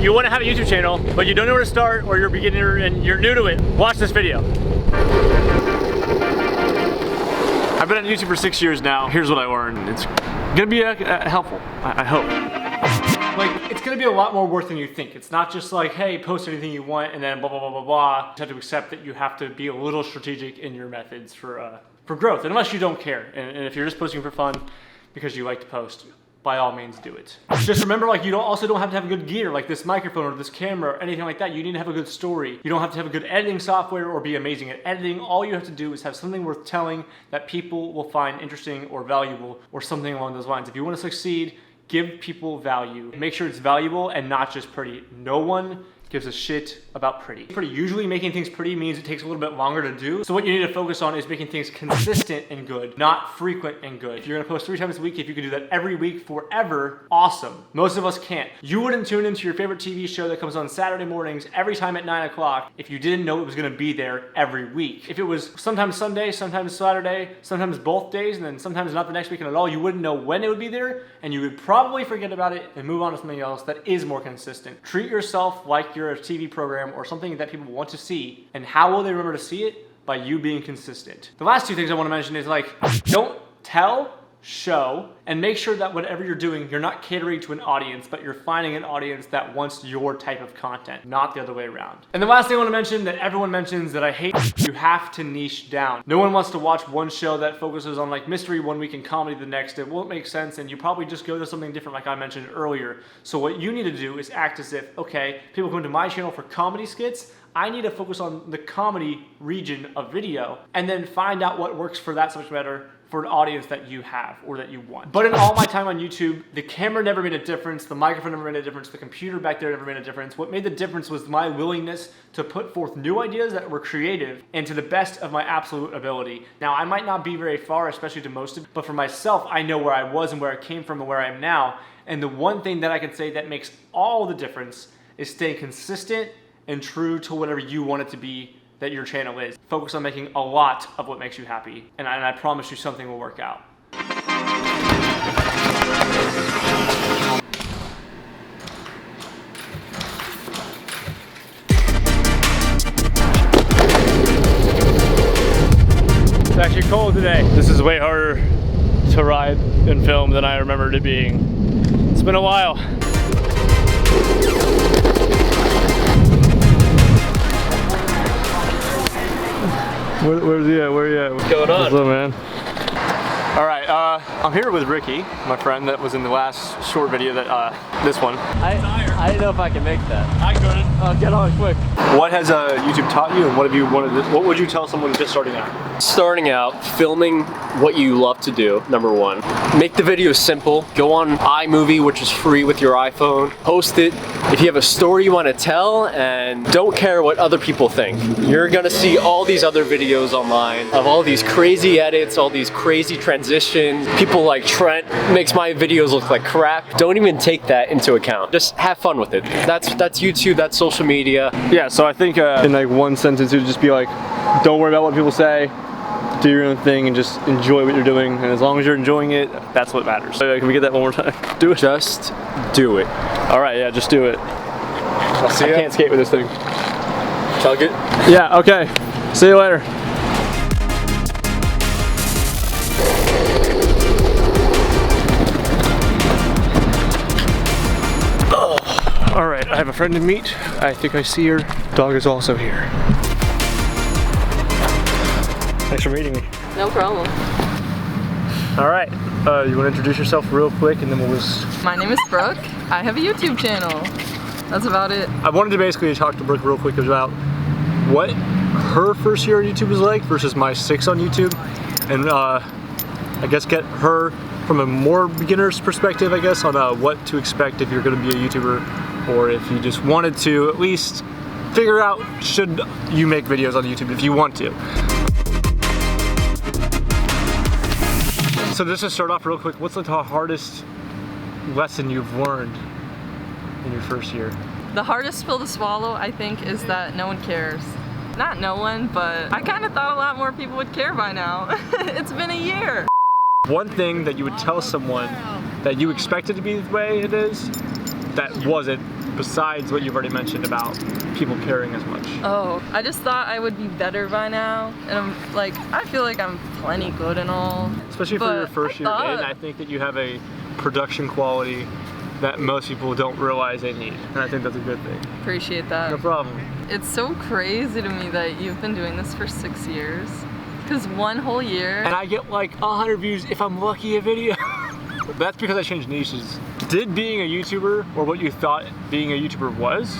you want to have a YouTube channel, but you don't know where to start, or you're a beginner and you're new to it, watch this video. I've been on YouTube for 6 years now. Here's what I learned. It's gonna be helpful, I hope. Like, it's gonna be a lot more work than you think. It's not just like, hey, post anything you want and then blah, blah, blah, blah, blah. You have to accept that you have to be a little strategic in your methods for growth, unless you don't care. And if you're just posting for fun because you like to post, by all means do it. Just remember, like, you also don't have to have good gear, like this microphone or this camera or anything like that. You need to have a good story. You don't have to have a good editing software or be amazing at editing. All you have to do is have something worth telling that people will find interesting or valuable or something along those lines. If you want to succeed, give people value. Make sure it's valuable and not just pretty. No one gives a shit about pretty. Usually making things pretty means it takes a little bit longer to do. So what you need to focus on is making things consistent and good, not frequent and good. If you're gonna post 3 times a week, if you can do that every week forever, awesome. Most of us can't. You wouldn't tune into your favorite TV show that comes on Saturday mornings every time at 9 o'clock if you didn't know it was gonna be there every week. If it was sometimes Sunday, sometimes Saturday, sometimes both days, and then sometimes not the next weekend at all, you wouldn't know when it would be there, and you would probably forget about it and move on to something else that is more consistent. Treat yourself like you're a TV program or something that people want to see. And how will they remember to see it? By you being consistent. The last 2 things I want to mention is, like, don't tell, show, and make sure that whatever you're doing, you're not catering to an audience, but you're finding an audience that wants your type of content, not the other way around. And the last thing I want to mention that everyone mentions that I hate, you have to niche down. No one wants to watch one show that focuses on, like, mystery one week and comedy the next. It won't make sense, and you probably just go to something different, like I mentioned earlier. So what you need to do is act as if, okay, people come to my channel for comedy skits, I need to focus on the comedy region of video and then find out what works for that subject matter for an audience that you have or that you want. But in all my time on YouTube, the camera never made a difference, the microphone never made a difference, the computer back there never made a difference. What made the difference was my willingness to put forth new ideas that were creative and to the best of my absolute ability. Now, I might not be very far, especially to most of you, but for myself, I know where I was and where I came from and where I am now. And the one thing that I can say that makes all the difference is staying consistent and true to whatever you want it to be that your channel is. Focus on making a lot of what makes you happy, and I promise you something will work out. It's actually cold today. This is way harder to ride and film than I remembered it being. It's been a while. Where's he at? Where are you at? What's going on? What's up, man? All right, I'm here with Ricky, my friend that was in the last short video, that this one. I didn't know if I can make that. I couldn't. Oh, get on quick. What has YouTube taught you, and what have you wanted? What would you tell someone just starting out? Starting out, filming what you love to do, number 1. Make the video simple. Go on iMovie, which is free with your iPhone. Post it. If you have a story you want to tell, and don't care what other people think. You're gonna see all these other videos online of all these crazy edits, all these crazy transitions. People like Trent makes my videos look like crap. Don't even take that into account. Just have fun with it. That's YouTube, that's social media. Yeah, so I think in like one sentence it would just be like, don't worry about what people say, do your own thing and just enjoy what you're doing, and as long as you're enjoying it, that's what matters. So, can we get that one more time? Do it. Just do it. Alright, yeah, just do it. I'll see you. I can't skate with this thing. Chug it. Yeah, okay. See you later. Alright, I have a friend to meet. I think I see her. Dog is also here. Thanks for meeting me. No problem. Alright, you want to introduce yourself real quick and then we'll just... My name is Brooke. I have a YouTube channel. That's about it. I wanted to basically talk to Brooke real quick about what her first year on YouTube was like versus my 6 on YouTube. And I guess get her from a more beginner's perspective, I guess, on what to expect if you're going to be a YouTuber, or if you just wanted to at least figure out, should you make videos on YouTube if you want to. So just to start off real quick, what's the hardest lesson you've learned in your first year? The hardest pill to swallow, I think, is that no one cares. Not no one, but I kind of thought a lot more people would care by now. It's been a year. One thing that you would tell someone that you expected to be the way it is, that wasn't, besides what you've already mentioned about people caring as much? Oh, I just thought I would be better by now, and I'm like, I feel like I'm plenty good and all. Especially for your first year in, I think that you have a production quality that most people don't realize they need, and I think that's a good thing. Appreciate that. No problem. It's so crazy to me that you've been doing this for 6 years, because 1 whole year. And I get like 100 views if I'm lucky a video. That's because I changed niches. Did being a YouTuber, or what you thought being a YouTuber was,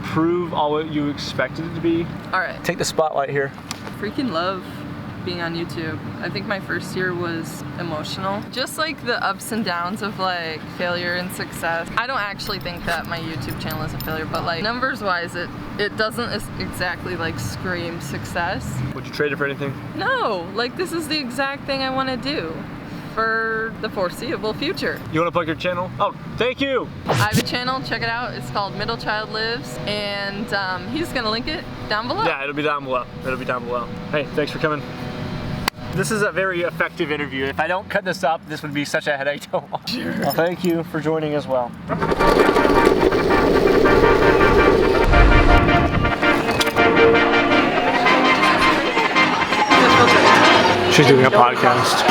prove all what you expected it to be? All right. Take the spotlight here. Freaking love being on YouTube. I think my first year was emotional. Just like the ups and downs of like failure and success. I don't actually think that my YouTube channel is a failure, but like numbers wise, it doesn't exactly like scream success. Would you trade it for anything? No, like this is the exact thing I want to do for the foreseeable future. You want to plug your channel? Oh, thank you! I have a channel, check it out. It's called Middle Child Lives, and he's gonna link it down below. Yeah, it'll be down below. It'll be down below. Hey, thanks for coming. This is a very effective interview. If I don't cut this up, this would be such a headache to watch. Sure. Well, thank you for joining as well. She's doing a podcast.